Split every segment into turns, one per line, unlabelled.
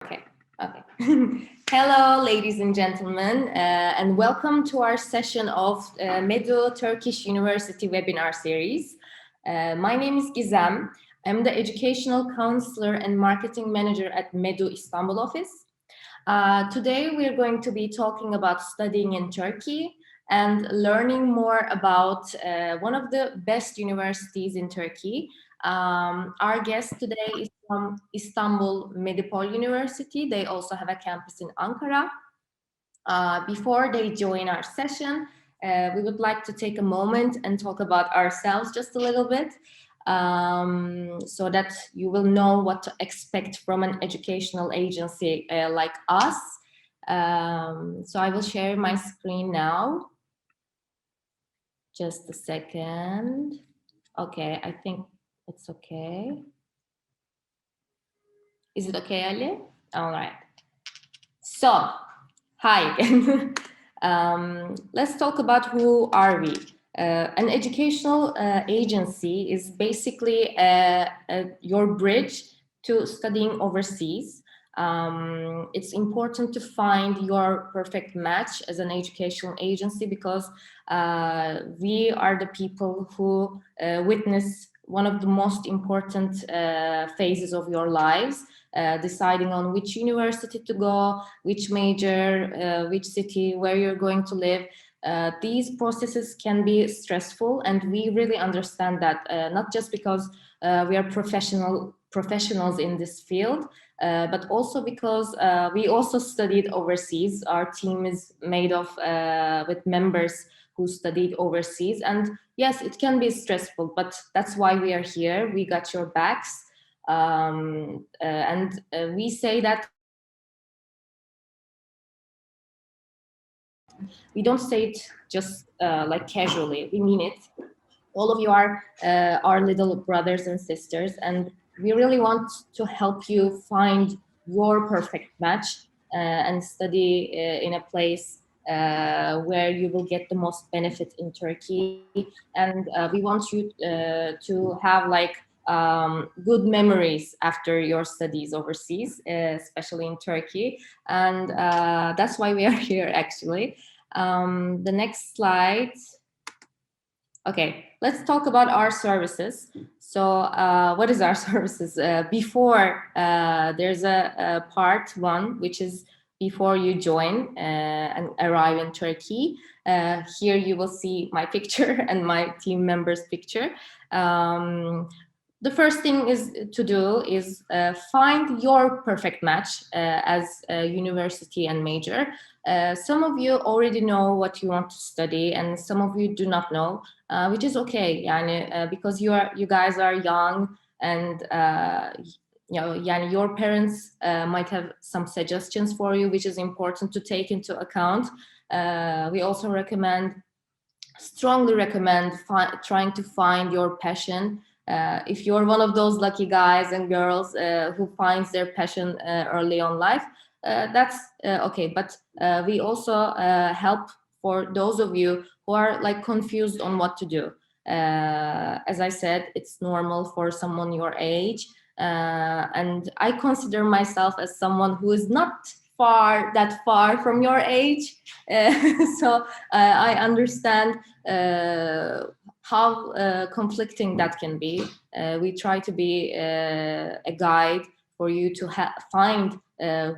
Okay. Okay. Hello, ladies and gentlemen, and welcome to our session of Medu Turkish University webinar series. My name is Gizem. I'm the Educational Counselor and Marketing Manager at Medu Istanbul office. Today, we're going to be talking about studying in Turkey and learning more about one of the best universities in Turkey. Our guest today is from Istanbul Medipol University. They also have a campus in Ankara. Before they join our session, we would like to take a moment and talk about ourselves just a little bit so that you will know what to expect from an educational agency like us. So I will share my screen now. Just a second. Okay, I think it's okay. Is it okay, Ali? All right. So, hi again. Let's talk about who are we. An educational agency is basically your bridge to studying overseas. It's important to find your perfect match as an educational agency because we are the people who witness one of the most important phases of your lives. Deciding on which university to go, which major, which city, where you're going to live. These processes can be stressful, and we really understand that, not just because we are professionals in this field, but also because we also studied overseas. Our team is made of with members who studied overseas, and yes, it can be stressful, but that's why we are here. We got your backs. And we say that we don't say it just like casually. We mean it. All of you are our little brothers and sisters, and we really want to help you find your perfect match and study in a place where you will get the most benefit in Turkey. And we want you to have like good memories after your studies overseas, especially in Turkey. And that's why we are here, actually. The next slide. Okay, let's talk about our services. So what is our services? Before, there's a part one, which is before you join and arrive in Turkey. Here you will see my picture and my team members' picture. The first thing is to do is find your perfect match as a university and major. Some of you already know what you want to study, and some of you do not know, which is okay, yani, because you guys are young, and yani, your parents might have some suggestions for you, which is important to take into account. We also strongly recommend trying to find your passion. If you're one of those lucky guys and girls who finds their passion early on life, that's okay. But we also help for those of you who are like confused on what to do. As I said, it's normal for someone your age. And I consider myself as someone who is not that far from your age. So I understand how conflicting that can be. We try to be a guide for you to find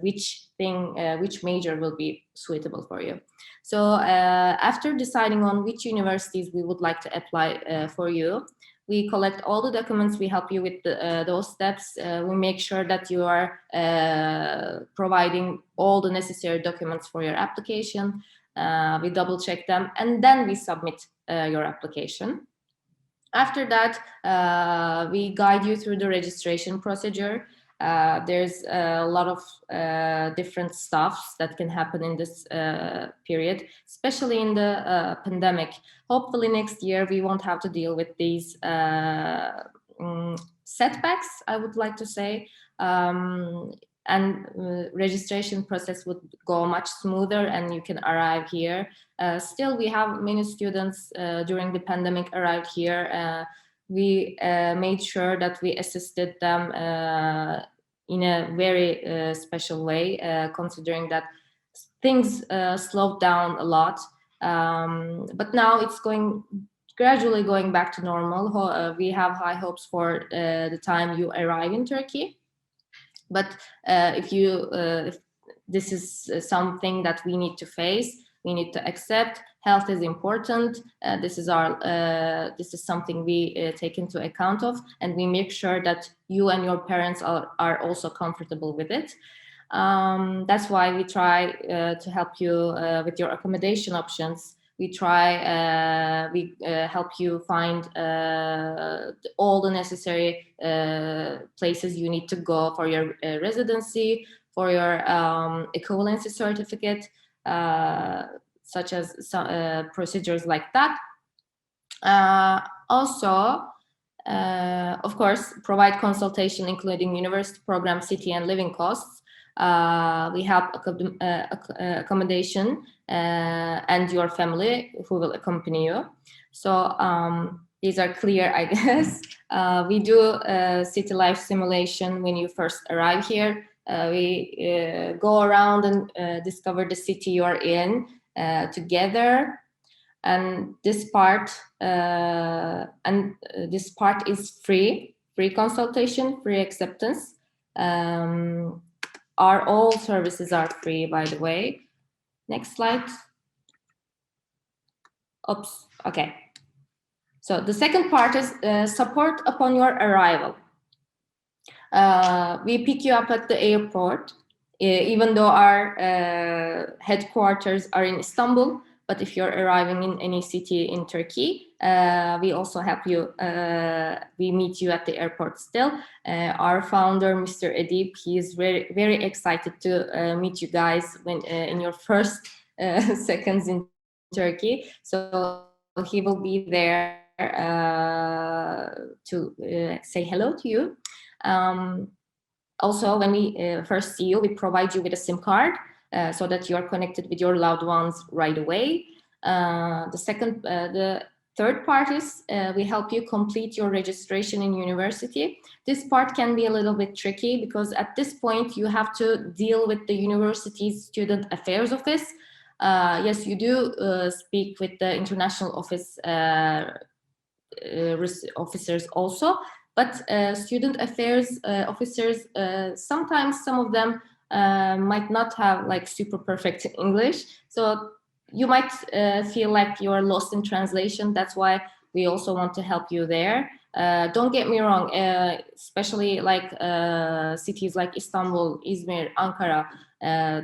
which major will be suitable for you. So after deciding on which universities we would like to apply for you, we collect all the documents. We help you with those steps. We make sure that you are providing all the necessary documents for your application. We double check them, and then we submit your application. After that, we guide you through the registration procedure. There's a lot of different stuffs that can happen in this period, especially in the pandemic. Hopefully next year we won't have to deal with these setbacks, I would like to say. And registration process would go much smoother, and you can arrive here. Still, we have many students during the pandemic arrived here. We made sure that we assisted them in a very special way, considering that things slowed down a lot. But now it's gradually going back to normal. We have high hopes for the time you arrive in Turkey. But if this is something that we need to face, we need to accept. Health is important. This is something we take into account of, and we make sure that you and your parents are also comfortable with it. That's why we try to help you with your accommodation options. We help you find all the necessary places you need to go for your residency, for your equivalency certificate, such as procedures like that. Also, of course, provide consultation including university program, city and living costs. We help accommodation and your family who will accompany you. So these are clear, I guess. We do city life simulation when you first arrive here. We go around and discover the city you're in together. And this part is free consultation, free acceptance. All services are free, by the way. Next slide. Oops. Okay. So the second part is support upon your arrival. We pick you up at the airport, even though our headquarters are in Istanbul. But if you're arriving in any city in Turkey, we also help you. We meet you at the airport still. Our founder, Mr. Edip, he is very, very excited to meet you guys when in your first seconds in Turkey. So he will be there to say hello to you. Also, when we first see you, we provide you with a SIM card so that you are connected with your loved ones right away. The third part is we help you complete your registration in university. This part can be a little bit tricky because at this point you have to deal with the university's student affairs office. Yes, you do speak with the international office officers also, but student affairs officers, sometimes some of them might not have like super perfect English. So you might feel like you're lost in translation. That's why we also want to help you there. Don't get me wrong, especially like cities like Istanbul, Izmir, Ankara,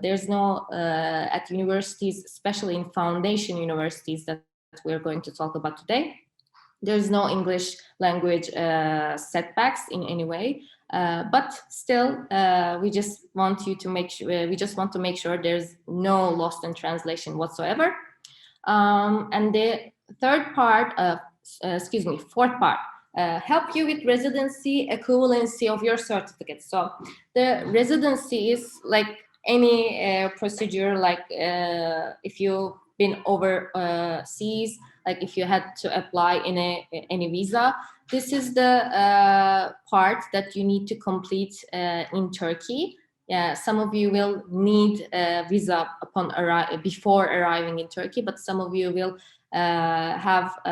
there's no, at universities, especially in foundation universities that we're going to talk about today, there's no English language setbacks in any way, but still, we just want to make sure there's no lost in translation whatsoever. And the fourth part, help you with residency equivalency of your certificate. So the residency is like any procedure, like if you've been overseas, like if you had to apply in any visa, this is the part that you need to complete in Turkey. Yeah, some of you will need a visa before arriving in Turkey, but some of you will have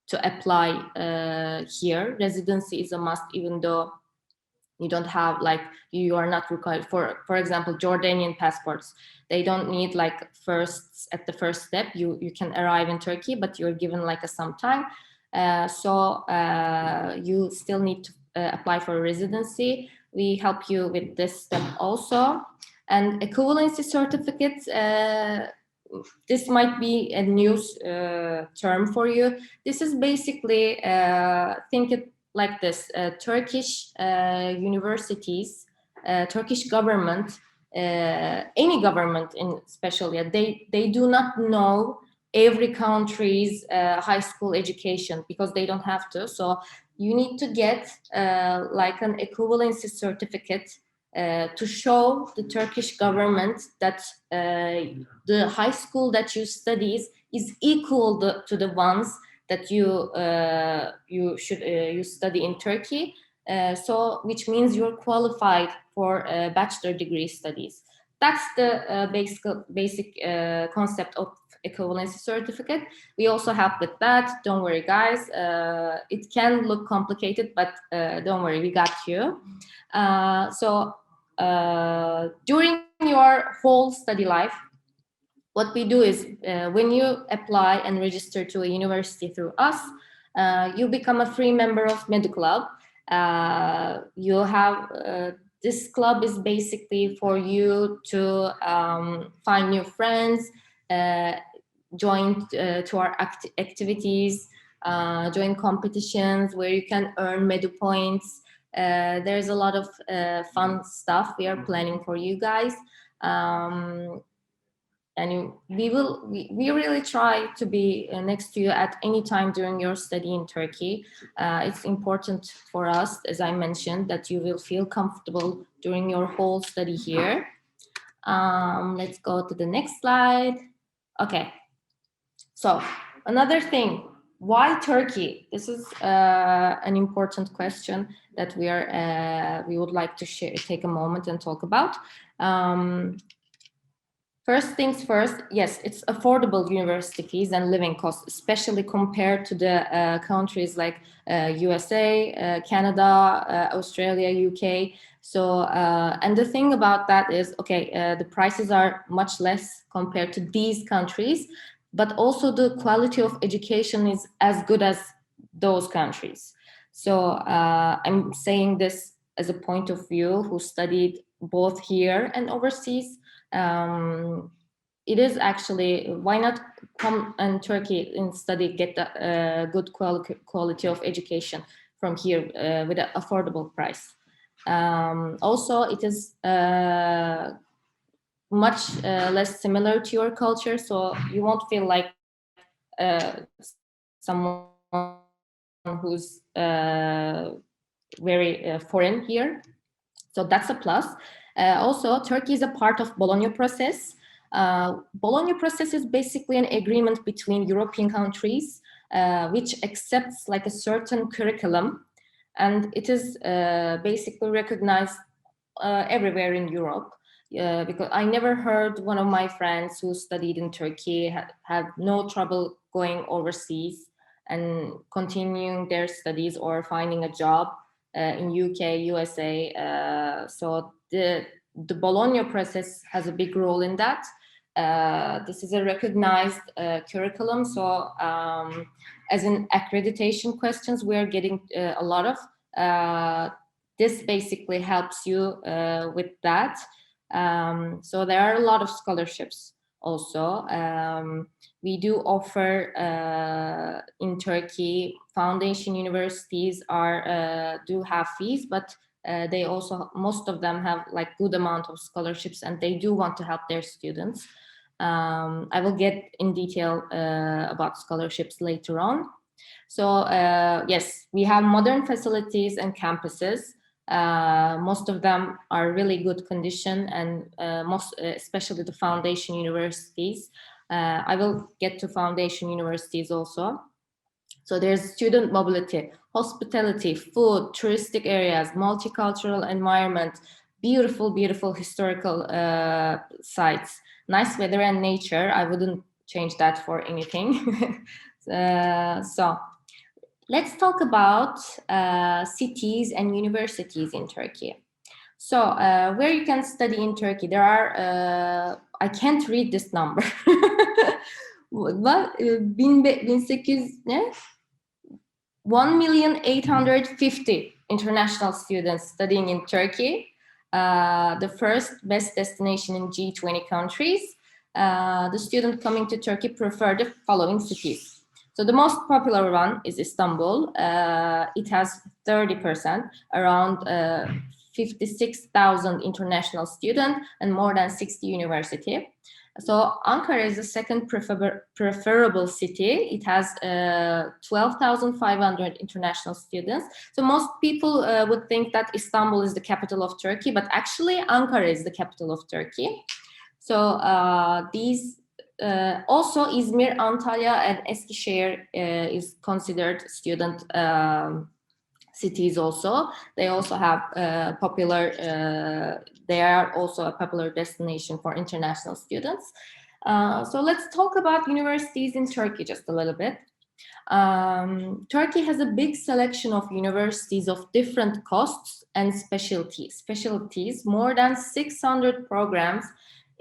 to apply here. Residency is a must, even though you don't have, like, you are not required. For example, Jordanian passports, they don't need like at the first step. You can arrive in Turkey, but you're given like some time. So you still need to apply for a residency. We help you with this step also. And equivalency certificates, this might be a new term for you. This is basically, think it like this: Turkish universities, Turkish government, any government in especially, they do not know every country's high school education because they don't have to. So you need to get like an equivalency certificate to show the Turkish government that the high school that you studies is equal to the ones that you study in Turkey. So which means you're qualified for bachelor degree studies. That's the basic concept of equivalency certificate. We also help with that. Don't worry, guys. It can look complicated, but don't worry, we got you. During your whole study life, what we do is when you apply and register to a university through us, you become a free member of Club. You have this club is basically for you to find new friends, uh, join to our activities, join competitions where you can earn Medu points. There's a lot of fun stuff we are planning for you guys. And we really try to be next to you at any time during your study in Turkey. It's important for us, as I mentioned, that you will feel comfortable during your whole study here. Let's go to the next slide. Okay, so another thing, why Turkey? This is an important question that we would like to take a moment and talk about. First things first, yes, it's affordable university fees and living costs, especially compared to the countries like USA, Canada, Australia, UK. So, and the thing about that is, okay, the prices are much less compared to these countries, but also the quality of education is as good as those countries. So I'm saying this as a point of view who studied both here and overseas. It is actually, why not come in Turkey and study, get the good quality of education from here with an affordable price. Also, it is much less similar to your culture, so you won't feel like someone who's very foreign here. So that's a plus. Also, Turkey is a part of Bologna process. Bologna process is basically an agreement between European countries which accepts like a certain curriculum, and it is basically recognized everywhere in Europe. Because I never heard one of my friends who studied in Turkey had no trouble going overseas and continuing their studies or finding a job in UK, USA. So the Bologna process has a big role in that. This is a recognized curriculum. So as in accreditation questions, we are getting a lot of. This basically helps you with that. So there are a lot of scholarships also. We do offer in Turkey, foundation universities do have fees, but they also, most of them have like good amount of scholarships and they do want to help their students. I will get in detail about scholarships later on. So yes, we have modern facilities and campuses. Most of them are really good condition, and especially the foundation universities. I will get to foundation universities also. So there's student mobility, hospitality, food, touristic areas, multicultural environment, beautiful, beautiful historical sites, nice weather and nature. I wouldn't change that for anything. So let's talk about cities and universities in Turkey. So where you can study in Turkey, there are, I can't read this number. What? 1800 ne? 1,850,000 international students studying in Turkey, the first best destination in G20 countries. The student coming to Turkey prefer the following cities. So the most popular one is Istanbul. It has 30%, around 56,000 international students and more than 60 university. So Ankara is the second preferable city. It has 12,500 international students. So most people would think that Istanbul is the capital of Turkey, but actually Ankara is the capital of Turkey. So these also Izmir, Antalya, and Eskişehir is considered student cities also. They also have popular, they are also a popular destination for international students. So let's talk about universities in Turkey just a little bit. Turkey has a big selection of universities of different costs and specialties, more than 600 programs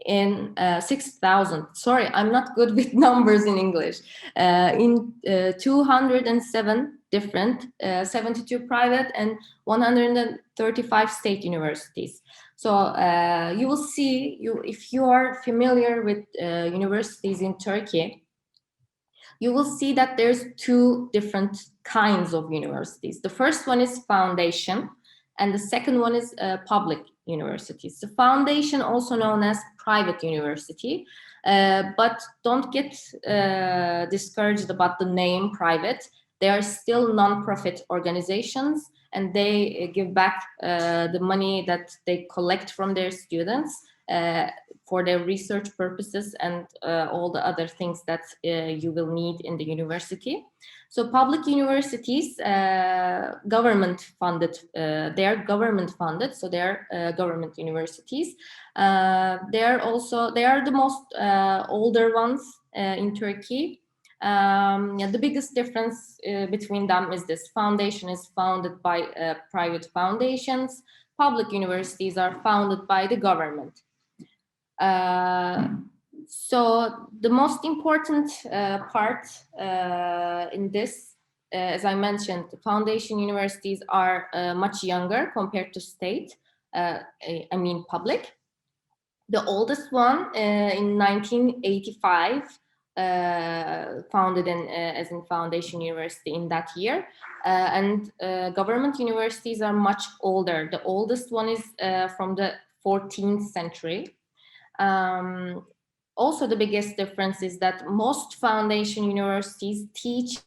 in 6,000. Sorry, I'm not good with numbers in English. In 207 different, 72 private and 135 state universities. So you will see, if you are familiar with universities in Turkey, you will see that there's two different kinds of universities. The first one is foundation, and the second one is public universities. The foundation, also known as private university, but don't get discouraged about the name private. They are still non-profit organizations, and they give back the money that they collect from their students for their research purposes and all the other things that you will need in the university. So public universities, government funded, they are government funded, so they are government universities. They are the most older ones in Turkey. Yeah, the biggest difference between them is this: foundation is founded by private foundations, public universities are founded by the government. So the most important part in this, as I mentioned, foundation universities are much younger compared to state, I mean public. The oldest one in 1985, founded as in foundation university in that year, and government universities are much older. The oldest one is from the 14th century. Also, the biggest difference is that most foundation universities teach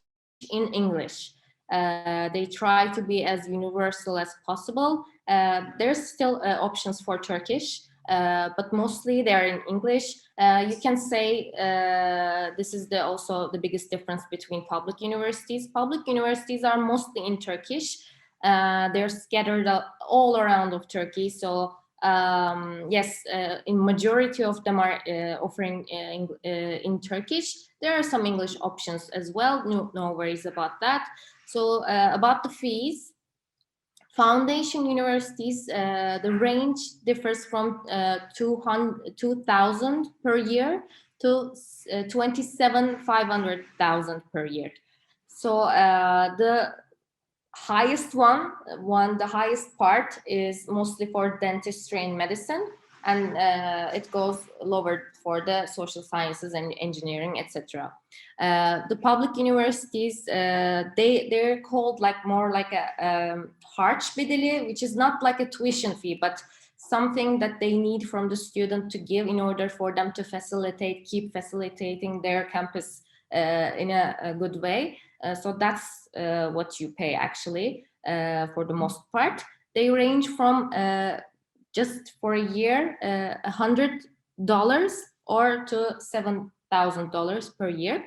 in English. They try to be as universal as possible. There's still options for Turkish, but mostly they're in English. You can say this is also the biggest difference between public universities. Public universities are mostly in Turkish. They're scattered all around of Turkey. So yes, in majority of them are offering in Turkish. There are some English options as well. No worries about that. So about the fees, foundation universities, the range differs from 2,000 per year to 27,500 per year. So the highest the highest part is mostly for dentistry and medicine, and it goes lower for the social sciences and engineering, etc. The public universities, they're called more like a harç bedeli, which is not like a tuition fee, but something that they need from the student to give in order for them to keep facilitating their campus in a good way. So that's what you pay actually for the most part. They range from just for a year $100 or to $7,000 per year.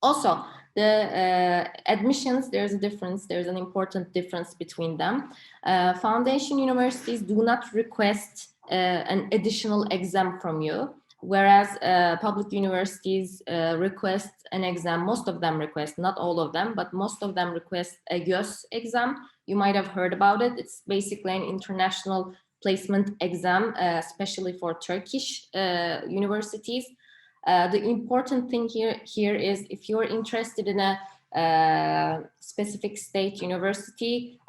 Also, the admissions, there's a difference. There's an important difference between them. Foundation universities do not request an additional exam from you, whereas public universities request an exam. Most of them request, not all of them, but most of them request a YÖS exam. You might have heard about it. It's basically an international placement exam, especially for Turkish universities. The important thing here is, if you're interested in a specific state university,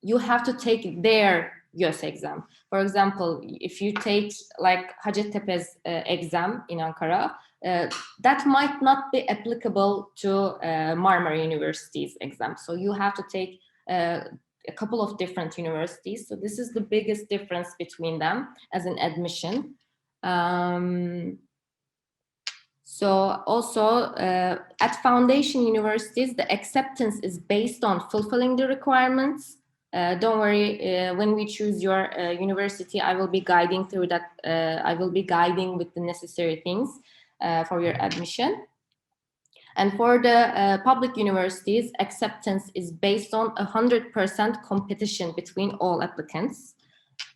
you have to take their YÖS exam. For example, if you take like Hacettepe's exam in Ankara, that might not be applicable to Marmara University's exam. So you have to take a couple of different universities. So this is the biggest difference between them as an admission. So also at foundation universities, the acceptance is based on fulfilling the requirements. Don't worry, when we choose your university, I will be guiding through that. I will be guiding with the necessary things for your admission. And for the public universities, acceptance is based on 100% competition between all applicants.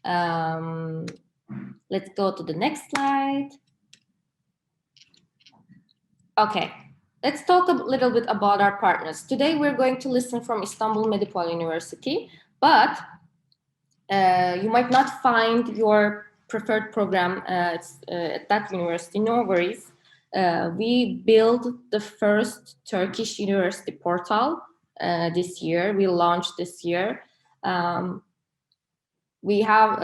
Let's go to the next slide. Okay, let's talk a little bit about our partners. Today, we're going to listen from Istanbul Medipol University, but you might not find your preferred program at that university. No worries. We built the first Turkish university portal this year. We launched this year. We have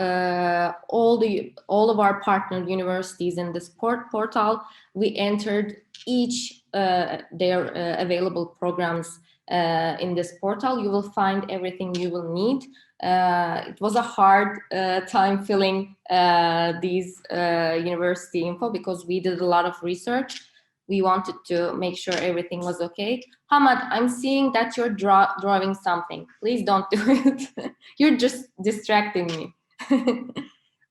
all of our partner universities in this portal. We entered each their available programs in this portal. You will find everything you will need. It was a hard time filling these university info because we did a lot of research. We wanted to make sure everything was okay. Hamad, I'm seeing that you're drawing something. Please don't do it. You're just distracting me.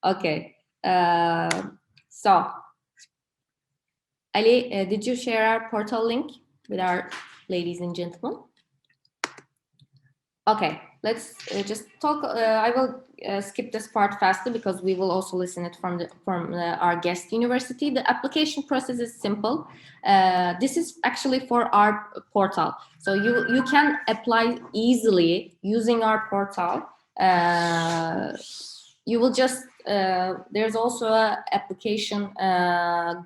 Okay. So, Ali, did you share our portal link with our ladies and gentlemen? Okay, let's just talk. I will skip this part faster because we will also listen it from our guest university. The application process is simple. This is actually for our portal, so you can apply easily using our portal. You will just there's also an application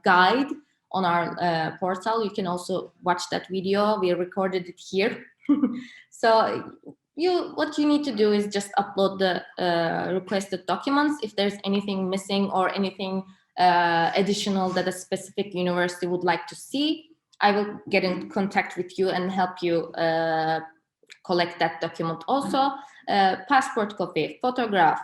guide on our portal. You can also watch that video. We recorded it here. So what you need to do is just upload the requested documents. If there's anything missing or anything additional that a specific university would like to see, I will get in contact with you and help you collect that document also. Passport copy, photograph,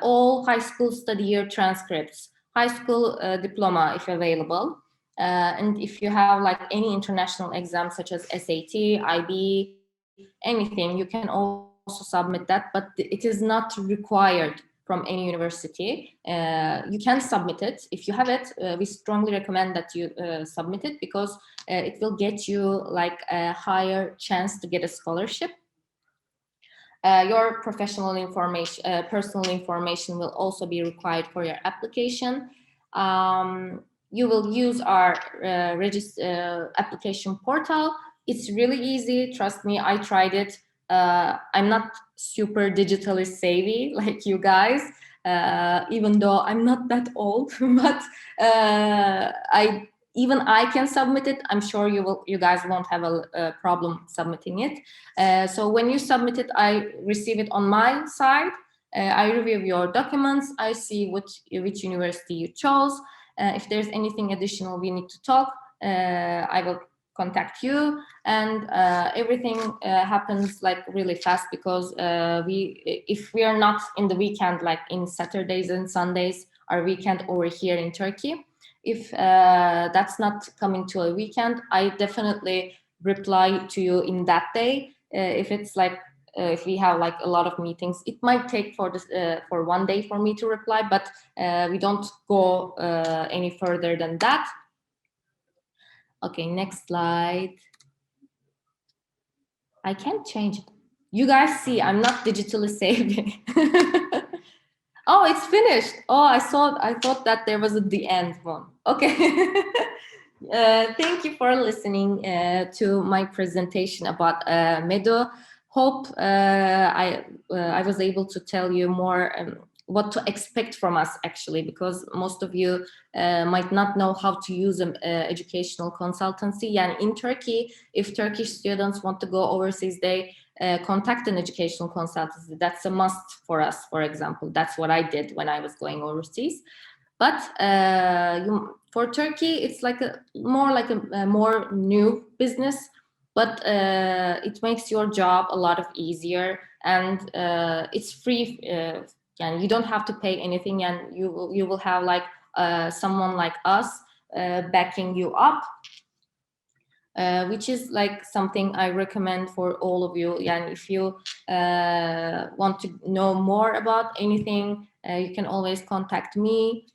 all high school study year transcripts, high school diploma if available. And if you have like any international exams such as SAT, IB, anything, you can also submit that, but it is not required from any university. You can submit it. If you have it, we strongly recommend that you submit it because it will get you like a higher chance to get a scholarship. Your professional information, personal information will also be required for your application. You will use our application portal. It's really easy. Trust me, I tried it. I'm not super digitally savvy like you guys, even though I'm not that old, but even I can submit it. I'm sure you guys won't have a problem submitting it. So when you submit it, I receive it on my side. I review your documents. I see which university you chose. If there's anything additional we need to talk, I will contact you, and everything happens like really fast because if we are not in the weekend, like in Saturdays and Sundays, our weekend over here in Turkey. If that's not coming to a weekend, I definitely reply to you in that day. If it's like if we have like a lot of meetings, it might take for 1 day for me to reply, but we don't go any further than that. Okay, next slide. I can't change it. You guys see, I'm not digitally saving. Oh, it's finished. Oh, I thought that there was the end one. Okay. Thank you for listening to my presentation about Medo. Hope I was able to tell you more what to expect from us, actually, because most of you might not know how to use an educational consultancy. And in Turkey, if Turkish students want to go overseas, they contact an educational consultancy. That's a must for us, for example. That's what I did when I was going overseas. But for Turkey, it's like a more new business, but it makes your job a lot of easier, and it's free. And you don't have to pay anything, and you will have like someone like us backing you up. Which is like something I recommend for all of you. And if you want to know more about anything, you can always contact me.